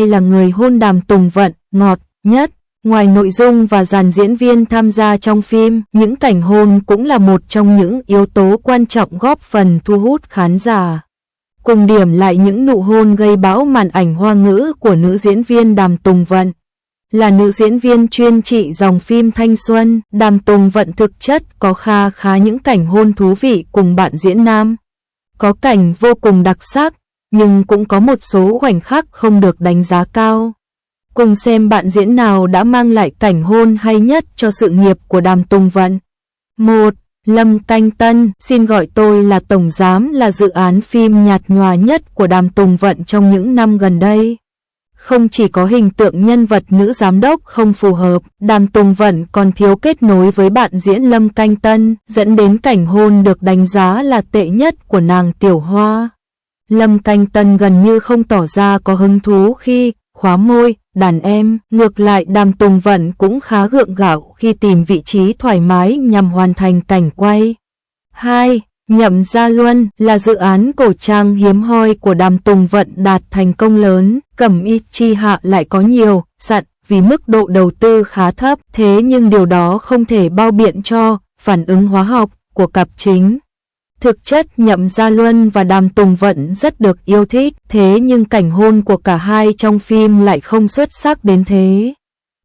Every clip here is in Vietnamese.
hai là người hôn Đàm Tùng Vận, ngọt nhất. Ngoài nội dung và dàn diễn viên tham gia trong phim, những cảnh hôn cũng là một trong những yếu tố quan trọng góp phần thu hút khán giả. Cùng điểm lại những nụ hôn gây bão màn ảnh hoa ngữ của nữ diễn viên Đàm Tùng Vận. Là nữ diễn viên chuyên trị dòng phim thanh xuân, Đàm Tùng Vận thực chất có khá những cảnh hôn thú vị cùng bạn diễn nam. Có cảnh vô cùng đặc sắc, nhưng cũng có một số khoảnh khắc không được đánh giá cao. Cùng xem bạn diễn nào đã mang lại cảnh hôn hay nhất cho sự nghiệp của Đàm Tùng Vận. 1. Lâm Canh Tân, Xin gọi tôi là Tổng Giám là dự án phim nhạt nhòa nhất của Đàm Tùng Vận trong những năm gần đây. Không chỉ có hình tượng nhân vật nữ giám đốc không phù hợp, Đàm Tùng Vận còn thiếu kết nối với bạn diễn Lâm Canh Tân, dẫn đến cảnh hôn được đánh giá là tệ nhất của nàng Tiểu Hoa. Lâm Canh Tân gần như không tỏ ra có hứng thú khi khóa môi, đàn em, ngược lại Đàm Tùng Vận cũng khá gượng gạo khi tìm vị trí thoải mái nhằm hoàn thành cảnh quay. 2. Nhậm Gia Luân là dự án cổ trang hiếm hoi của Đàm Tùng Vận đạt thành công lớn, Cẩm Y Chi Hạ lại có nhiều dặn vì mức độ đầu tư khá thấp, thế nhưng điều đó không thể bao biện cho phản ứng hóa học của cặp chính. Thực chất Nhậm Gia Luân và Đàm Tùng Vận rất được yêu thích, thế nhưng cảnh hôn của cả hai trong phim lại không xuất sắc đến thế.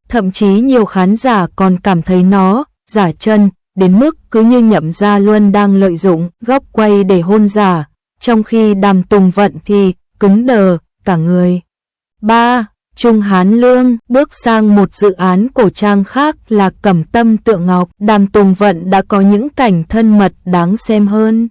Thậm chí nhiều khán giả còn cảm thấy nó giả chân, đến mức cứ như Nhậm Gia Luân đang lợi dụng góc quay để hôn giả, trong khi Đàm Tùng Vận thì cứng đờ cả người. 3. Trung Hán Lương bước sang một dự án cổ trang khác là Cẩm Tâm Tượng Ngọc, Đàm Tùng Vận đã có những cảnh thân mật đáng xem hơn.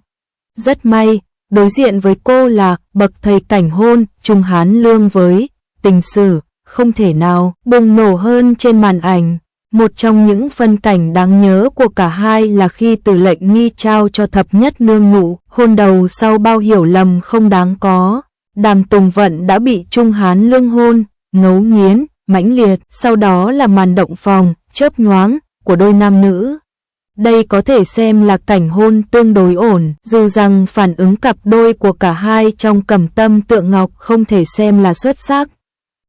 Rất may, đối diện với cô là bậc thầy cảnh hôn Trung Hán Lương với tình sử không thể nào bùng nổ hơn trên màn ảnh. Một trong những phân cảnh đáng nhớ của cả hai là khi Từ Lệnh Nghi trao cho Thập Nhất Nương nụ hôn đầu sau bao hiểu lầm không đáng có. Đàm Tùng Vận đã bị Trung Hán Lương hôn ngấu nghiến, mãnh liệt, sau đó là màn động phòng, chớp nhoáng của đôi nam nữ. Đây có thể xem là cảnh hôn tương đối ổn, dù rằng phản ứng cặp đôi của cả hai trong Cẩm Tâm Tượng Ngọc không thể xem là xuất sắc.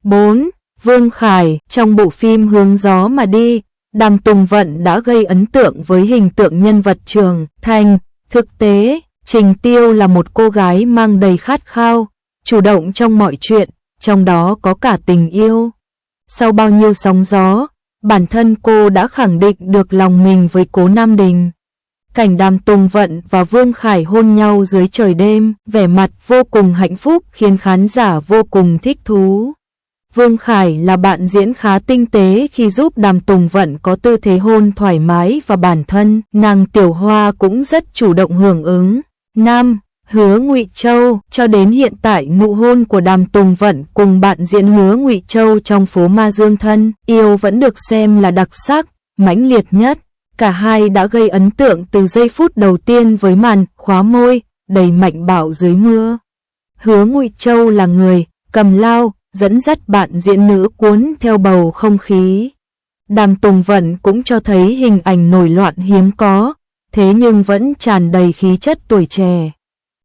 4. Vương Khải, trong bộ phim Hướng Gió Mà Đi, Đàm Tùng Vận đã gây ấn tượng với hình tượng nhân vật Trường Thành. Thực tế, Trình Tiêu là một cô gái mang đầy khát khao, chủ động trong mọi chuyện, trong đó có cả tình yêu. Sau bao nhiêu sóng gió, bản thân cô đã khẳng định được lòng mình với Cố Nam Đình. Cảnh Đàm Tùng Vận và Vương Khải hôn nhau dưới trời đêm, vẻ mặt vô cùng hạnh phúc khiến khán giả vô cùng thích thú. Vương Khải là bạn diễn khá tinh tế khi giúp Đàm Tùng Vận có tư thế hôn thoải mái và bản thân nàng Tiểu Hoa cũng rất chủ động hưởng ứng. 5. Hứa Ngụy Châu, cho đến hiện tại nụ hôn của Đàm Tùng Vận cùng bạn diễn Hứa Ngụy Châu trong Phố Ma Dương Thân Yêu vẫn được xem là đặc sắc, mãnh liệt nhất. Cả hai đã gây ấn tượng từ giây phút đầu tiên với màn khóa môi đầy mạnh bạo dưới mưa. Hứa Ngụy Châu là người cầm lao dẫn dắt bạn diễn nữ cuốn theo bầu không khí. Đàm Tùng Vận cũng cho thấy hình ảnh nổi loạn hiếm có, thế nhưng vẫn tràn đầy khí chất tuổi trẻ.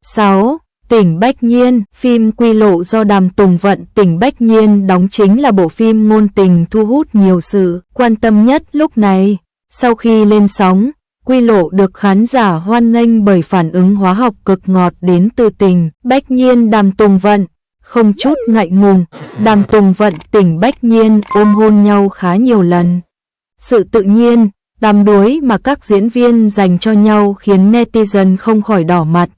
6. Tỉnh Bách Nhiên, phim Quy Lộ do Đàm Tùng Vận Tỉnh Bách Nhiên đóng chính là bộ phim ngôn tình thu hút nhiều sự quan tâm nhất lúc này. Sau khi lên sóng, Quy Lộ được khán giả hoan nghênh bởi phản ứng hóa học cực ngọt đến từ Tỉnh Bách Nhiên Đàm Tùng Vận. Không chút ngại ngùng, Đàm Tùng Vận Tỉnh Bách Nhiên ôm hôn nhau khá nhiều lần. Sự tự nhiên, đắm đuối mà các diễn viên dành cho nhau khiến netizen không khỏi đỏ mặt.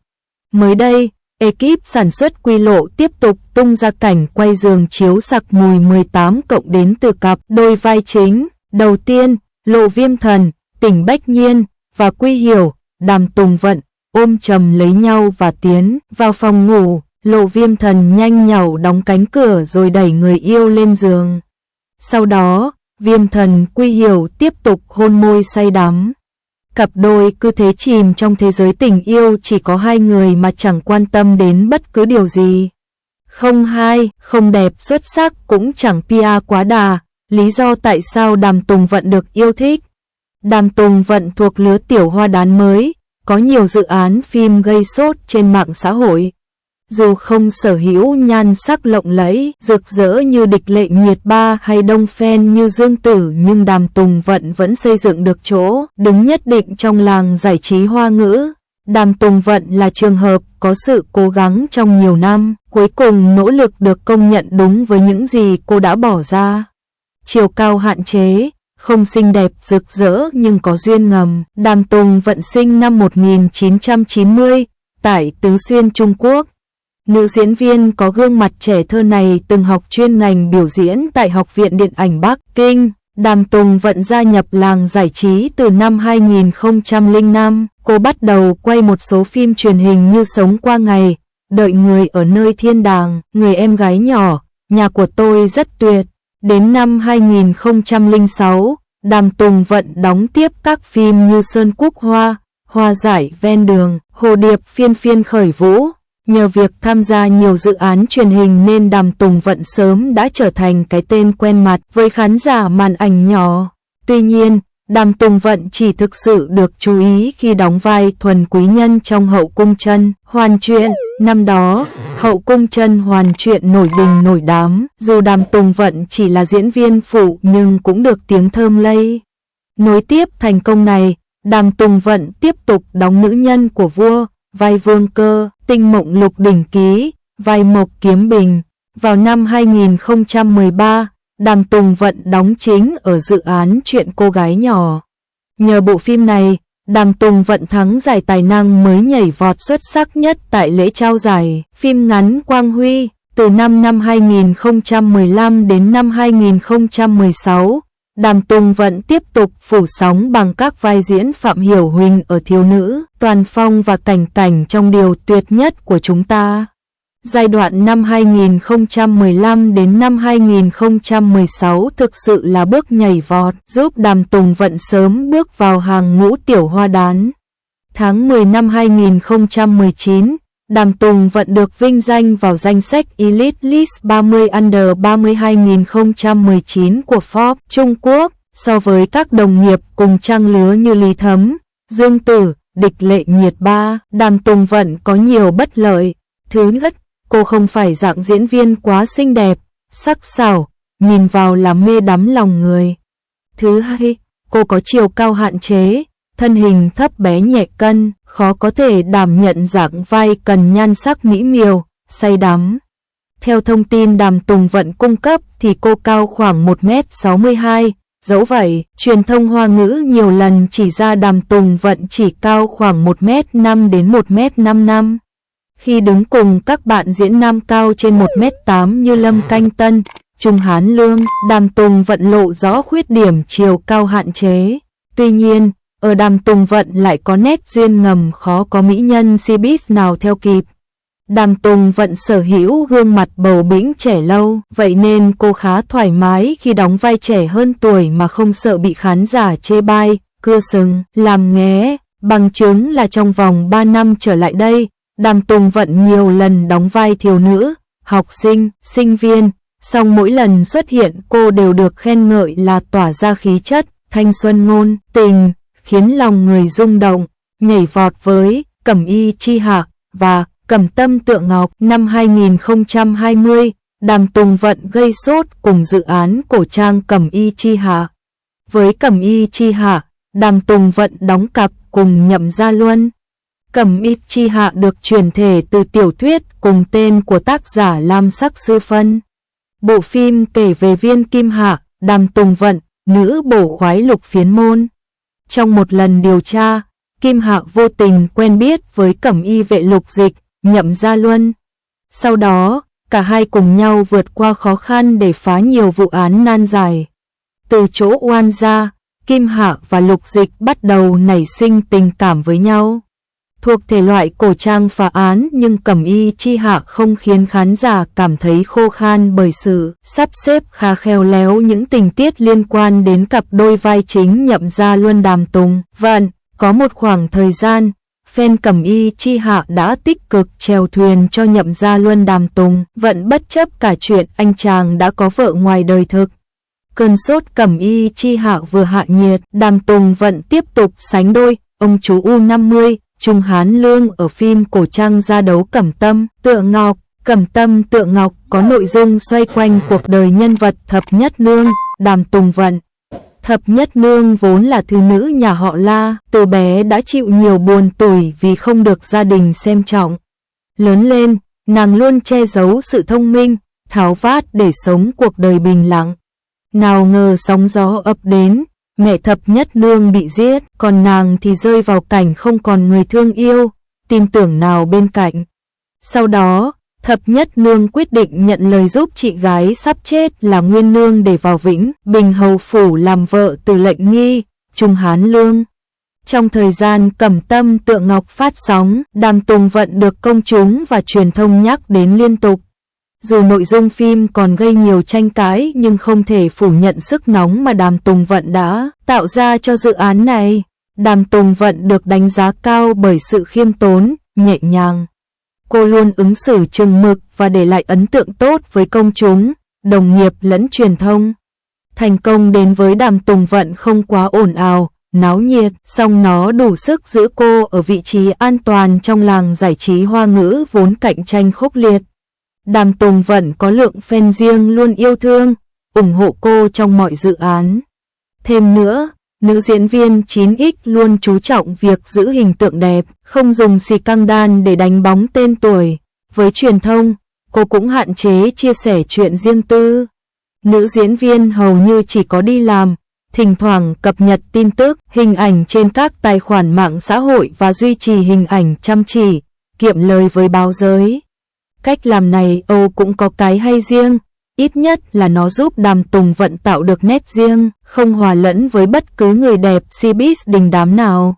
Mới đây, ekip sản xuất Quy Lộ tiếp tục tung ra cảnh quay giường chiếu sặc mùi 18 cộng đến từ cặp đôi vai chính. Đầu tiên, Lộ Viêm Thần, Tỉnh Bách Nhiên và Quy Hiểu, Đàm Tùng Vận ôm chầm lấy nhau và tiến vào phòng ngủ. Lộ Viêm Thần nhanh nhảu đóng cánh cửa rồi đẩy người yêu lên giường. Sau đó, Viêm Thần Quy Hiểu tiếp tục hôn môi say đắm. Cặp đôi cứ thế chìm trong thế giới tình yêu chỉ có hai người mà chẳng quan tâm đến bất cứ điều gì. Không hay, không đẹp xuất sắc cũng chẳng PR quá đà, lý do tại sao Đàm Tùng Vận được yêu thích. Đàm Tùng Vận thuộc lứa tiểu hoa đán mới, có nhiều dự án phim gây sốt trên mạng xã hội. Dù không sở hữu nhan sắc lộng lẫy, rực rỡ như Địch Lệ Nhiệt Ba hay Đông Phen như Dương Tử, nhưng Đàm Tùng Vận vẫn xây dựng được chỗ đứng nhất định trong làng giải trí Hoa ngữ. Đàm Tùng Vận là trường hợp có sự cố gắng trong nhiều năm, cuối cùng nỗ lực được công nhận đúng với những gì cô đã bỏ ra. Chiều cao hạn chế, không xinh đẹp rực rỡ nhưng có duyên ngầm. Đàm Tùng Vận sinh năm 1990 tại Tứ Xuyên, Trung Quốc. Nữ diễn viên có gương mặt trẻ thơ này từng học chuyên ngành biểu diễn tại Học viện Điện ảnh Bắc Kinh. Đàm Tùng Vận gia nhập làng giải trí từ năm 2005. Cô bắt đầu quay một số phim truyền hình như Sống qua ngày, Đợi người ở nơi thiên đàng, Người em gái nhỏ, Nhà của tôi rất tuyệt. Đến năm 2006, Đàm Tùng Vận đóng tiếp các phim như Sơn Cúc Hoa, Hoa Giải Ven Đường, Hồ Điệp Phiên Phiên Khởi Vũ. Nhờ việc tham gia nhiều dự án truyền hình nên Đàm Tùng Vận sớm đã trở thành cái tên quen mặt với khán giả màn ảnh nhỏ. Tuy nhiên, Đàm Tùng Vận chỉ thực sự được chú ý khi đóng vai Thuần Quý Nhân trong Hậu Cung Trân Hoàn Truyện. Năm đó, Hậu Cung Trân Hoàn Truyện nổi đình nổi đám, dù Đàm Tùng Vận chỉ là diễn viên phụ nhưng cũng được tiếng thơm lây. Nối tiếp thành công này, Đàm Tùng Vận tiếp tục đóng nữ nhân của vua, vai Vương Cơ, Tinh Mộng Lục Đỉnh Ký, vai Mộc Kiếm Bình. Vào năm 2013, Đàm Tùng Vận đóng chính ở dự án Chuyện Cô Gái Nhỏ. Nhờ bộ phim này, Đàm Tùng Vận thắng giải tài năng mới nhảy vọt xuất sắc nhất tại lễ trao giải phim ngắn Quang Huy. Từ năm 2015 đến năm 2016, Đàm Tùng Vận tiếp tục phủ sóng bằng các vai diễn Phạm Hiểu Huỳnh ở Thiếu Nữ, Toàn Phong và Cảnh Cảnh trong Điều Tuyệt Nhất của Chúng Ta. Giai đoạn năm 2015 đến năm 2016 thực sự là bước nhảy vọt, giúp Đàm Tùng Vận sớm bước vào hàng ngũ tiểu hoa đán. Tháng 10 năm 2019, Đàm Tùng Vận được vinh danh vào danh sách Elite List 30 Under 30 2019 của Forbes Trung Quốc. So với các đồng nghiệp cùng trang lứa như Lý Thấm, Dương Tử, Địch Lệ Nhiệt Ba, Đàm Tùng Vận có nhiều bất lợi. Thứ nhất, cô không phải dạng diễn viên quá xinh đẹp, sắc sảo, nhìn vào là mê đắm lòng người. Thứ hai, cô có chiều cao hạn chế, thân hình thấp bé nhẹ cân, khó có thể đảm nhận dạng vai cần nhan sắc mỹ miều, say đắm. Theo thông tin Đàm Tùng Vận cung cấp thì cô cao khoảng 1m62, dẫu vậy, truyền thông Hoa ngữ nhiều lần chỉ ra Đàm Tùng Vận chỉ cao khoảng 1m5 đến 1m55. Khi đứng cùng các bạn diễn nam cao trên 1m8 như Lâm Canh Tân, Trung Hán Lương, Đàm Tùng Vận lộ rõ khuyết điểm chiều cao hạn chế. Tuy nhiên, ở Đàm Tùng Vận lại có nét duyên ngầm khó có mỹ nhân showbiz nào theo kịp. Đàm Tùng Vận sở hữu gương mặt bầu bĩnh trẻ lâu, vậy nên cô khá thoải mái khi đóng vai trẻ hơn tuổi mà không sợ bị khán giả chê bai, cưa sừng, làm nghé. Bằng chứng là trong vòng 3 năm trở lại đây, Đàm Tùng Vận nhiều lần đóng vai thiếu nữ, học sinh, sinh viên, song mỗi lần xuất hiện cô đều được khen ngợi là tỏa ra khí chất, thanh xuân ngôn, tình, khiến lòng người rung động. Nhảy vọt với Cẩm Y Chi Hạ và Cẩm Tâm Tượng Ngọc. Năm 2020, Đàm Tùng Vận gây sốt cùng dự án cổ trang Cẩm Y Chi Hạ. Với Cẩm Y Chi Hạ, Đàm Tùng Vận đóng cặp cùng Nhậm Gia Luân. Cẩm Y Chi Hạ được chuyển thể từ tiểu thuyết cùng tên của tác giả Lam Sắc Sư Phân. Bộ phim kể về Viên Kim Hạ, Đàm Tùng Vận, nữ bổ khoái Lục Phiến Môn. Trong một lần điều tra, Kim Hạ vô tình quen biết với Cẩm Y vệ Lục Dịch, Nhậm Gia Luân. Sau đó, cả hai cùng nhau vượt qua khó khăn để phá nhiều vụ án nan giải. Từ chỗ oan gia, Kim Hạ và Lục Dịch bắt đầu nảy sinh tình cảm với nhau. Thuộc thể loại cổ trang phá án nhưng Cẩm Y Chi Hạ không khiến khán giả cảm thấy khô khan bởi sự sắp xếp khá khéo léo những tình tiết liên quan đến cặp đôi vai chính Nhậm Gia Luân Đàm Tùng Vận. Có một khoảng thời gian, fan Cẩm Y Chi Hạ đã tích cực chèo thuyền cho Nhậm Gia Luân Đàm Tùng Vận bất chấp cả chuyện anh chàng đã có vợ ngoài đời thực. Cơn sốt Cẩm Y Chi Hạ vừa hạ nhiệt, Đàm Tùng Vận tiếp tục sánh đôi ông chú U50, Trung Hán Lương ở phim cổ trang ra đấu Cẩm Tâm, Tựa Ngọc. Cẩm Tâm Tựa Ngọc có nội dung xoay quanh cuộc đời nhân vật Thập Nhất Nương, Đàm Tùng Vận. Thập Nhất Nương vốn là thư nữ nhà họ La, từ bé đã chịu nhiều buồn tủi vì không được gia đình xem trọng. Lớn lên, nàng luôn che giấu sự thông minh, tháo vát để sống cuộc đời bình lặng. Nào ngờ sóng gió ập đến, mẹ Thập Nhất Nương bị giết, còn nàng thì rơi vào cảnh không còn người thương yêu, tin tưởng nào bên cạnh. Sau đó, Thập Nhất Nương quyết định nhận lời giúp chị gái sắp chết là Nguyên Nương để vào Vĩnh Bình Hầu Phủ làm vợ Từ Lệnh Nghi, Trung Hán Lương. Trong thời gian Cẩm Tâm Tựa Ngọc phát sóng, Đàm Tùng Vận được công chúng và truyền thông nhắc đến liên tục. Dù nội dung phim còn gây nhiều tranh cãi nhưng không thể phủ nhận sức nóng mà Đàm Tùng Vận đã tạo ra cho dự án này. Đàm Tùng Vận được đánh giá cao bởi sự khiêm tốn, nhẹ nhàng. Cô luôn ứng xử chừng mực và để lại ấn tượng tốt với công chúng, đồng nghiệp lẫn truyền thông. Thành công đến với Đàm Tùng Vận không quá ồn ào, náo nhiệt, song nó đủ sức giữ cô ở vị trí an toàn trong làng giải trí Hoa ngữ vốn cạnh tranh khốc liệt. Đàm Tùng Vận có lượng fan riêng luôn yêu thương, ủng hộ cô trong mọi dự án. Thêm nữa, nữ diễn viên 9X luôn chú trọng việc giữ hình tượng đẹp, không dùng xì căng đan để đánh bóng tên tuổi. Với truyền thông, cô cũng hạn chế chia sẻ chuyện riêng tư. Nữ diễn viên hầu như chỉ có đi làm, thỉnh thoảng cập nhật tin tức, hình ảnh trên các tài khoản mạng xã hội và duy trì hình ảnh chăm chỉ, kiệm lời với báo giới. Cách làm này cũng có cái hay riêng, ít nhất là nó giúp Đàm Tùng Vận tạo được nét riêng, không hòa lẫn với bất cứ người đẹp showbiz đình đám nào.